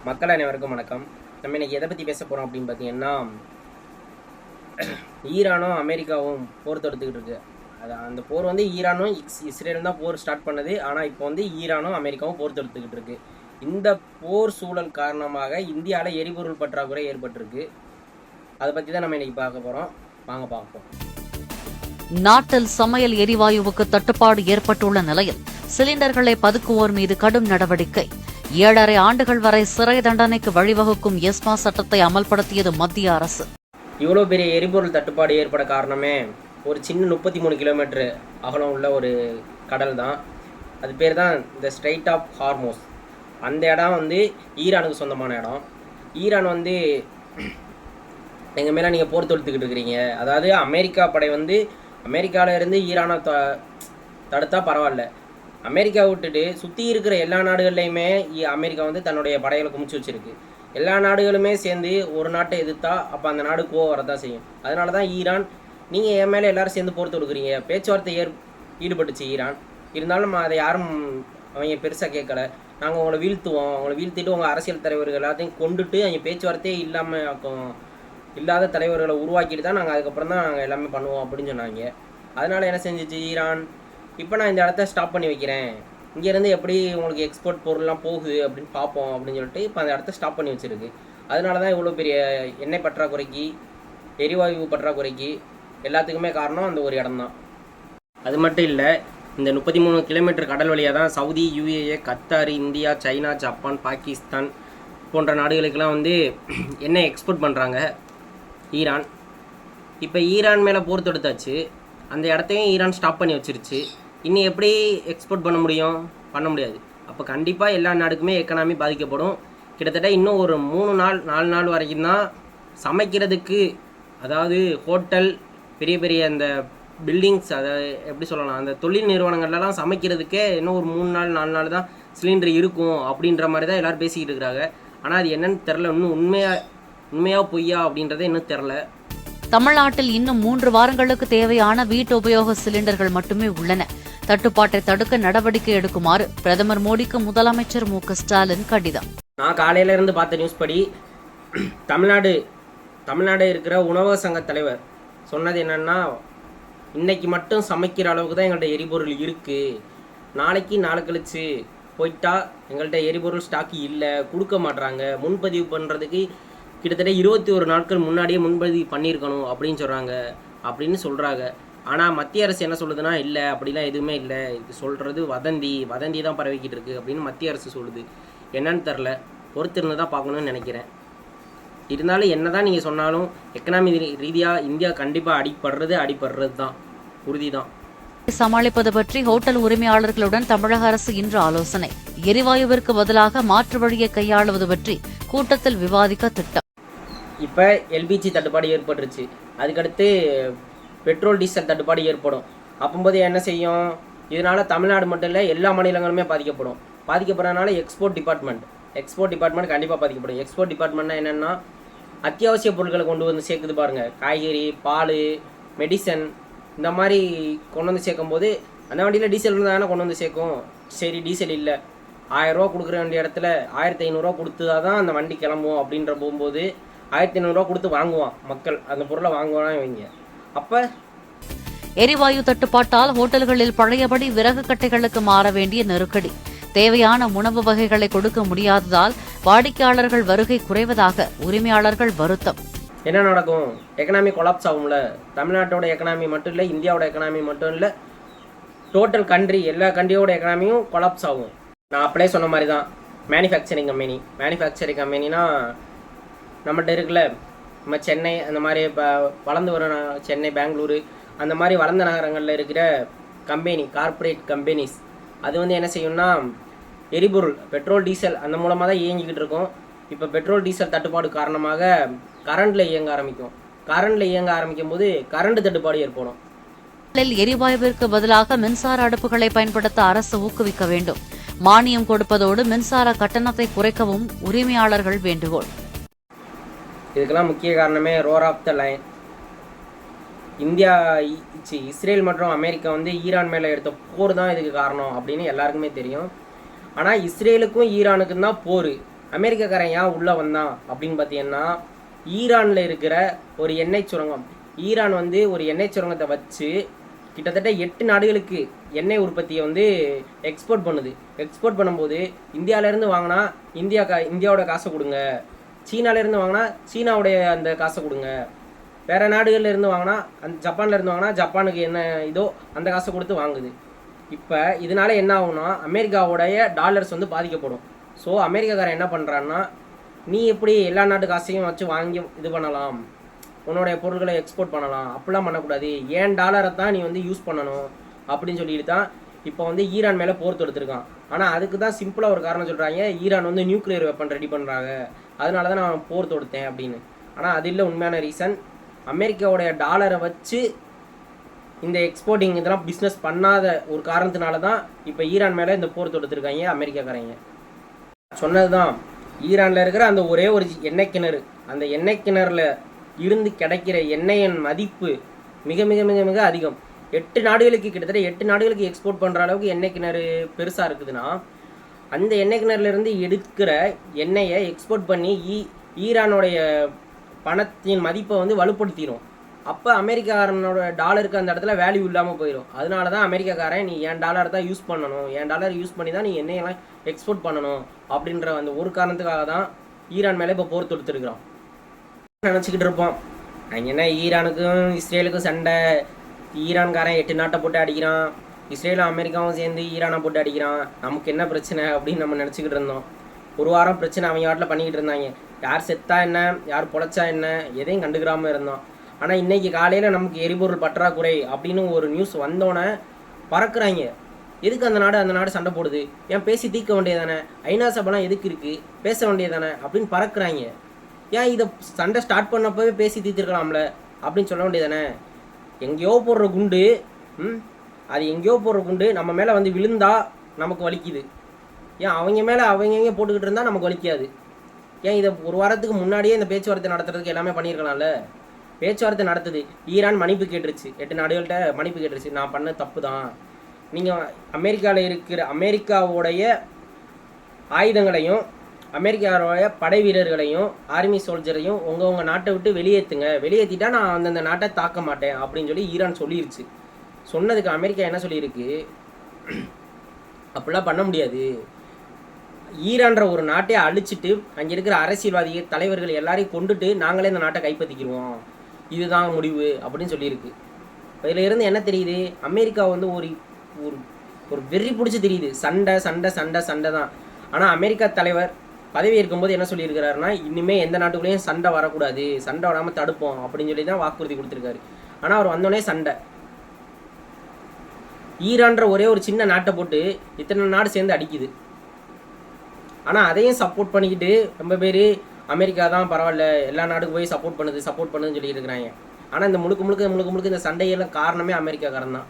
மக்கள் அனைவருக்கும் வணக்கம். நம்ம இன்னைக்கு எதை பற்றி பேச போகிறோம் அப்படின்னு பார்த்தீங்கன்னா, ஈரானும் அமெரிக்காவும் போர் தொடுத்துக்கிட்டு இருக்கு. அந்த போர் வந்து ஈரானும் இஸ்ரேலும் தான் போர் ஸ்டார்ட் பண்ணது. ஆனால் இப்போ வந்து ஈரானும் அமெரிக்காவும் போர் தொடுத்துக்கிட்டு இருக்கு. இந்த போர் சூழல் காரணமாக இந்தியாவில் எரிபொருள் பற்றாக்குறை ஏற்பட்டிருக்கு. அதை பற்றி தான் நம்ம இன்னைக்கு பார்க்க போகிறோம். வாங்க பார்ப்போம். நாட்டில் சமையல் எரிவாயுவுக்கு தட்டுப்பாடு ஏற்பட்டுள்ள நிலையில் சிலிண்டர்களை பதுக்குவோர் மீது கடும் நடவடிக்கை. 7.5 ஆண்டுகள் வரை சிறை தண்டனைக்கு வழிவகுக்கும் எஸ்மா சட்டத்தை அமல்படுத்தியது மத்திய அரசு. இவ்வளோ பெரிய எரிபொருள் தட்டுப்பாடு ஏற்பட காரணமே ஒரு சின்ன 33 கிலோமீட்டர் அகலம் உள்ள ஒரு கடல் தான். அது பேர் தான் இந்த ஸ்ட்ரைட் ஆஃப் ஹார்மோஸ். அந்த இடம் வந்து ஈரானுக்கு சொந்தமான இடம். ஈரான் வந்து எங்கள் மேலே நீங்கள் போர் தொடுத்துக்கிட்டு இருக்கிறீங்க. அதாவது அமெரிக்கா படை வந்து அமெரிக்காவில் இருந்து ஈரானை தடுத்தா பரவாயில்ல, அமெரிக்கா விட்டுட்டு சுற்றி இருக்கிற எல்லா நாடுகள்லையுமே அமெரிக்கா வந்து தன்னுடைய படைகளை குமிச்சு வச்சுருக்கு. எல்லா நாடுகளுமே சேர்ந்து ஒரு நாட்டை எதிர்த்தா அப்போ அந்த நாடு கோவம் வரதான் செய்யும். அதனால தான் ஈரான், நீங்கள் என் மேலே எல்லோரும் சேர்ந்து போர் தொடுக்குறீங்க. பேச்சுவார்த்தை ஈடுபட்டுச்சு ஈரான். இருந்தாலும் நம்ம அதை யாரும் அவங்க பெருசாக கேட்கல. நாங்கள் உங்களை வீழ்த்துவோம், அவங்களை வீழ்த்திட்டு உங்கள் அரசியல் தலைவர்கள் எல்லாத்தையும் கொண்டுட்டு அவங்க பேச்சுவார்த்தையே இல்லாத தலைவர்களை உருவாக்கிட்டு தான் நாங்கள் அதுக்கப்புறம் தான் நாங்கள் எல்லாமே பண்ணுவோம் அப்படின்னு சொன்னாங்க. அதனால் என்ன செஞ்சிச்சு ஈரான், இப்போ நான் இந்த இடத்த ஸ்டாப் பண்ணி வைக்கிறேன், இங்கேருந்து எப்படி உங்களுக்கு எக்ஸ்போர்ட் பொருள்லாம் போகுது அப்படின்னு பார்ப்போம் அப்படின்னு சொல்லிட்டு இப்போ அந்த இடத்த ஸ்டாப் பண்ணி வச்சுருக்கு. அதனால தான் இவ்வளோ பெரிய எண்ணெய் பற்றாக்குறைக்கு, எரிவாயு பற்றாக்குறைக்கு எல்லாத்துக்குமே காரணம் அந்த ஒரு இடம் தான். அது மட்டும் இல்லை, இந்த 33 கிலோமீட்டர் கடல் வழியாக தான் Saudi, யுஏஏ, Qatar, India, China, Japan, Pakistan போன்ற நாடுகளுக்கெல்லாம் வந்து எண்ணெய் எக்ஸ்போர்ட் பண்ணுறாங்க ஈரான். இப்போ ஈரான் மேலே போர் தொடுத்தாச்சு, அந்த இடத்தையும் ஈரான் ஸ்டாப் பண்ணி வச்சிருச்சு. இன்னும் எப்படி எக்ஸ்போர்ட் பண்ண முடியும்? பண்ண முடியாது. அப்போ கண்டிப்பாக எல்லா நாடுக்குமே எக்கனாமி பாதிக்கப்படும். கிட்டத்தட்ட இன்னும் ஒரு 4 நாள் வரைக்கும் தான் சமைக்கிறதுக்கு, அதாவது ஹோட்டல், பெரிய பெரிய அந்த பில்டிங்ஸ், அதை எப்படி சொல்லலாம், அந்த தொழில் நிறுவனங்கள்லாம் சமைக்கிறதுக்கே இன்னும் ஒரு 4 நாள் தான் சிலிண்டர் இருக்கும் அப்படின்ற மாதிரி தான் எல்லோரும் பேசிக்கிட்டு இருக்கிறாங்க. ஆனால் அது என்னன்னு தெரில, இன்னும் உண்மையாக பொய்யா அப்படின்றதே இன்னும் தெரில. தமிழ்நாட்டில் இன்னும் 3 வாரங்களுக்கு தேவையான வீட்டு உபயோக சிலிண்டர்கள் மட்டுமே உள்ளன. தட்டுப்பாட்டை தடுக்க நடவடிக்கை எடுக்குமாறு பிரதமர் மோடிக்கு முதலமைச்சர் மு.க.ஸ்டாலின் கடிதம். நான் காலையில இருந்து பார்த்த நியூஸ் படி தமிழ்நாடு இருக்கிற உணவக சங்க தலைவர் சொன்னது என்னன்னா, இன்னைக்கு மட்டும் சமைக்கிற அளவுக்கு தான் எங்கள்கிட்ட எரிபொருள் இருக்கு, நாளைக்கு நாளை கழிச்சு போயிட்டா எங்கள்கிட்ட எரிபொருள் ஸ்டாக்கு இல்லை, கொடுக்க மாட்றாங்க, முன்பதிவு பண்ணுறதுக்கு கிட்டத்தட்ட 21 நாட்கள் முன்னாடியே முன்பதிவு பண்ணியிருக்கணும் அப்படின்னு சொல்கிறாங்க. ஆனால் மத்திய அரசு என்ன சொல்லுதுன்னா, இல்லை அப்படிலாம் எதுவுமே இல்லை, இது சொல்கிறது வதந்தி தான் பரவிக்கிட்டு இருக்குது அப்படின்னு மத்திய அரசு சொல்லுது. என்னன்னு தெரில, பொறுத்திருந்து தான் பார்க்கணுன்னு நினைக்கிறேன். இருந்தாலும் என்ன தான் நீங்கள் சொன்னாலும் எக்கனாமி ரீதியாக இந்தியா கண்டிப்பாக அடிப்படுறது தான் உறுதி தான். சமாளிப்பது பற்றி ஹோட்டல் உரிமையாளர்களுடன் தமிழக அரசு இன்று ஆலோசனை. எரிவாயுவிற்கு பதிலாக மாற்று வழியை கையாளுவது பற்றி கூட்டத்தில் விவாதிக்க திட்டம். இப்போ எல்பிஜி தட்டுப்பாடு ஏற்பட்டுருச்சு, அதுக்கடுத்து பெட்ரோல் டீசல் தட்டுப்பாடு ஏற்படும். அப்போது என்ன செய்யும்? இதனால் தமிழ்நாடு மட்டும் இல்லை, எல்லா மாநிலங்களுமே பாதிக்கப்படுறதுனால எக்ஸ்போர்ட் டிபார்ட்மெண்ட் கண்டிப்பாக பாதிக்கப்படும். எக்ஸ்போர்ட் டிபார்ட்மெண்ட்னா என்னென்னா, அத்தியாவசிய பொருட்களை கொண்டு வந்து சேர்க்குது பாருங்கள், காய்கறி, பால், மெடிசன், இந்த மாதிரி கொண்டு வந்து சேர்க்கும் போது அந்த வண்டியில் டீசல் இருந்தால் கொண்டு வந்து சேர்க்கும். சரி, டீசல் இல்லை, 1000 ரூபா கொடுக்குற வேண்டிய இடத்துல 1500 கொடுத்து தான் அந்த வண்டி கிளம்புவோம் அப்படின்ற போகும்போது 1500 கொடுத்து வாங்குவான் மக்கள், அந்த பொருளை வாங்குவானா இவங்க. அப்போ எரிவாயு தட்டுப்பாட்டால் ஹோட்டல்களில் பழையபடி விறகு கட்டைகளுக்கு மாற வேண்டிய நெருக்கடி. தேவையான உணவு வகைகளை கொடுக்க முடியாததால் வாடிக்கையாளர்கள் வருகை குறைவதாக உரிமையாளர்கள் வருத்தம். என்ன நடக்கும்? எக்கனாமி கொலாப்ஸ் ஆகும்ல. தமிழ்நாட்டோட எக்கனாமி மட்டும் இல்லை, இந்தியாவோட எக்கனாமி மட்டும் இல்லை, டோட்டல் கண்ட்ரி, எல்லா கண்ட்ரியோட எக்கனாமியும் கொலாப்ஸ் ஆகும். நான் அப்படியே சொன்ன மாதிரி தான் மேனுஃபேக்சரிங் கம்பெனினா நம்மகிட்ட இருக்குல்ல, நம்ம சென்னை, அந்த மாதிரி இப்போ வளர்ந்து வர சென்னை, பெங்களூரு, அந்த மாதிரி வளர்ந்த நகரங்களில் இருக்கிற கம்பெனி, கார்ப்பரேட் கம்பெனிஸ், அது வந்து என்ன செய்யும்னா எரிபொருள், பெட்ரோல், டீசல் அந்த மூலமாக தான் இயங்கிக்கிட்டு இருக்கும். இப்போ பெட்ரோல் டீசல் தட்டுப்பாடு காரணமாக கரண்டில் இயங்க ஆரம்பிக்கும் போது கரண்ட் தட்டுப்பாடு ஏற்படும். எரிவாயுவிற்கு பதிலாக மின்சார அடுப்புகளை பயன்படுத்த அரசு ஊக்குவிக்க வேண்டும். மானியம் கொடுப்பதோடு மின்சார கட்டணத்தை குறைக்கவும் உரிமையாளர்கள் வேண்டுகோள். இதுக்கெல்லாம் முக்கிய காரணமே roar of the lion. Israel மற்றும் அமெரிக்கா வந்து ஈரான் மேலே எடுத்த போர் தான் இதுக்கு காரணம் அப்படின்னு எல்லாருக்குமே தெரியும். ஆனால் இஸ்ரேலுக்கும் ஈரானுக்கும் தான் போர். அமெரிக்காக்காரன் ஏன் உள்ளே வந்தான் அப்படின்னு பார்த்தீங்கன்னா, ஈரானில் இருக்கிற ஒரு எண்ணெய் சுரங்கம். ஈரான் வந்து ஒரு எண்ணெய் சுரங்கத்தை வச்சு கிட்டத்தட்ட 8 நாடுகளுக்கு எண்ணெய் உற்பத்தியை வந்து எக்ஸ்போர்ட் பண்ணுது. எக்ஸ்போர்ட் பண்ணும்போது இந்தியாவிலேருந்து வாங்கினா இந்தியாவோட காசை கொடுங்க, சீனாவிலேருந்து வாங்கினா சீனாவுடைய அந்த காசை கொடுங்க, வேறு நாடுகளில் இருந்து வாங்கினா ஜப்பானில் இருந்து வாங்கினா ஜப்பானுக்கு என்ன இதோ அந்த காசை கொடுத்து வாங்குது. இப்போ இதனால என்ன ஆகும்னா, அமெரிக்காவுடைய டாலர்ஸ் வந்து பாதிக்கப்படும். ஸோ அமெரிக்காக்காரன் என்ன பண்ணுறான்னா, நீ எப்படி எல்லா நாட்டு காசையும் வச்சு வாங்கி இது பண்ணலாம், உன்னோடைய பொருட்களை எக்ஸ்போர்ட் பண்ணலாம், அப்படிலாம் பண்ணக்கூடாது, ஏன் டாலரை தான் நீ வந்து யூஸ் பண்ணணும் அப்படின்னு சொல்லிட்டு தான் இப்போ வந்து ஈரான் மேலே போர் தொடுத்துருக்கான். ஆனால் அதுக்கு தான் சிம்பிளாக ஒரு காரணம் சொல்கிறாங்க, ஈரான் வந்து நியூக்ளியர் வெப்பன் ரெடி பண்ணுறாங்க, அதனால தான் நான் போர் தொடுத்தேன் அப்படின்னு. ஆனால் அது இல்லை உண்மையான ரீசன். அமெரிக்காவுடைய டாலரை வச்சு இந்த எக்ஸ்போர்ட்டிங் இதெல்லாம் பிஸ்னஸ் பண்ணாத ஒரு காரணத்தினால தான் இப்போ ஈரான் மேலே இந்த போர் தொடுத்துருக்காங்க அமெரிக்காக்காரங்க. சொன்னது தான், ஈரானில் இருக்கிற அந்த ஒரே ஒரு எண்ணெய் கிணறு, அந்த எண்ணெய் கிணறுல இருந்து கிடைக்கிற எண்ணெயின் மதிப்பு மிக மிக மிக மிக அதிகம். 8 நாடுகளுக்கு கிட்டத்தட்ட 8 நாடுகளுக்கு எக்ஸ்போர்ட் பண்ணுற அளவுக்கு எண்ணெய் கிணறு பெருசாக இருக்குதுன்னா, அந்த எண்ணெய் கிணறுலேருந்து எடுக்கிற எண்ணெயை எக்ஸ்போர்ட் பண்ணி ஈரானுடைய பணத்தின் மதிப்பை வந்து வலுப்படுத்திடும். அப்போ அமெரிக்காரனோட டாலருக்கு அந்த இடத்துல வேல்யூ இல்லாமல் போயிடும். அதனால தான் அமெரிக்காக்காரன் நீ என் டாலர் தான் யூஸ் பண்ணணும், என் டாலர் யூஸ் பண்ணி தான் நீ எண்ணெயெல்லாம் எக்ஸ்போர்ட் பண்ணணும் அப்படின்ற அந்த ஒரு காரணத்துக்காக தான் ஈரான் மேலே இப்போ போர் தொடுத்துருக்குறான். நினச்சிக்கிட்டு இருப்போம், அங்கே என்ன ஈரானுக்கும் இஸ்ரேலுக்கும் சண்டை, ஈரான்காரன் 8 நாட்டை போட்டு அடிக்கிறான், இஸ்ரேலும் அமெரிக்காவும் சேர்ந்து ஈரானை போட்டு அடிக்கிறான், நமக்கு என்ன பிரச்சனை அப்படின்னு நம்ம நினச்சிக்கிட்டு இருந்தோம். ஒரு வாரம் பிரச்சனை அவங்க வாட்டில் பண்ணிக்கிட்டு இருந்தாங்க. யார் செத்தா என்ன, யார் பொழைச்சா என்ன, எதையும் கண்டுக்கிறாமல் இருந்தோம். ஆனால் இன்றைக்கி காலையில் நமக்கு எரிபொருள் பற்றாக்குறை அப்படின்னு ஒரு நியூஸ் வந்தோன்னே பறக்குறாங்க. எதுக்கு அந்த நாடு சண்டை போடுது, ஏன் பேசி தீர்க்க வேண்டியதானே, ஐநா சபைலாம் எதுக்கு இருக்குது, பேச வேண்டியதானே அப்படின்னு பறக்குறாங்க. ஏன் இதை சண்டை ஸ்டார்ட் பண்ணப்பவே பேசி தீர்த்துருக்கலாம்ல அப்படின்னு சொல்ல வேண்டியதானே. எங்கேயோ போடுற குண்டு அது எங்கேயோ போடுற குண்டு நம்ம மேலே வந்து விழுந்தா நமக்கு வலிக்குது. ஏன் அவங்க மேலே அவங்க போட்டுக்கிட்டு இருந்தால் நமக்கு வலிக்காது. ஏன் இதை ஒரு வாரத்துக்கு முன்னாடியே இந்த பேச்சுவார்த்தை நடத்துறதுக்கு எல்லாமே பண்ணியிருக்கலாம்ல. பேச்சுவார்த்தை நடத்துது, ஈரான் மன்னிப்பு கேட்டுருச்சு, 8 நாடுகள்கிட்ட மன்னிப்பு கேட்டுருச்சு, நான் பண்ண தப்பு தான், நீங்கள் அமெரிக்காவில் இருக்கிற அமெரிக்காவுடைய ஆயுதங்களையும் அமெரிக்காவுடைய படை வீரர்களையும் ஆர்மி சோல்ஜரையும் உங்கள் நாட்டை விட்டு வெளியேற்றுங்க, வெளியேற்றிட்டா நான் அந்தந்த நாட்டை தாக்க மாட்டேன் அப்படின்னு சொல்லி ஈரான் சொல்லிருச்சு. சொன்னதுக்கு அமெரிக்கா என்ன சொல்லியிருக்கு, அப்படிலாம் பண்ண முடியாது, ஈரான்ற ஒரு நாட்டை அழிச்சிட்டு அங்கே இருக்கிற அரசியல்வாதி தலைவர்கள் எல்லாரையும் கொண்டுட்டு நாங்களே இந்த நாட்டை கைப்பற்றிக்கிடுவோம், இதுதான் முடிவு அப்படின்னு சொல்லியிருக்கு. இதில் இருந்து என்ன தெரியுது, அமெரிக்கா வந்து ஒரு ஒரு வெறி பிடிச்சி தெரியுது, சண்டை சண்டை சண்டை சண்டை தான். ஆனால் அமெரிக்கா தலைவர் பதவி இருக்கும்போது என்ன சொல்லியிருக்கிறாருன்னா, இனிமேல் எந்த நாட்டுக்குள்ளேயும் சண்டை வரக்கூடாது, சண்டை வராமல் தடுப்போம் அப்படின்னு சொல்லி தான் வாக்குறுதி கொடுத்துருக்காரு. ஆனால் அவர் வந்தோடனே சண்டை. ஈரான்ற ஒரே ஒரு சின்ன நாட்டை போட்டு இத்தனை நாடு சேர்ந்து அடிக்குது. ஆனால் அதையும் சப்போர்ட் பண்ணிக்கிட்டு ரொம்ப பேர் அமெரிக்கா தான் பரவாயில்ல, எல்லா நாட்டுக்கு போய் சப்போர்ட் பண்ணுதுன்னு சொல்லி இருக்கிறாங்க. ஆனால் இந்த முழுக்க இந்த சண்டையெல்லாம் காரணமே அமெரிக்காக்காரன் தான்.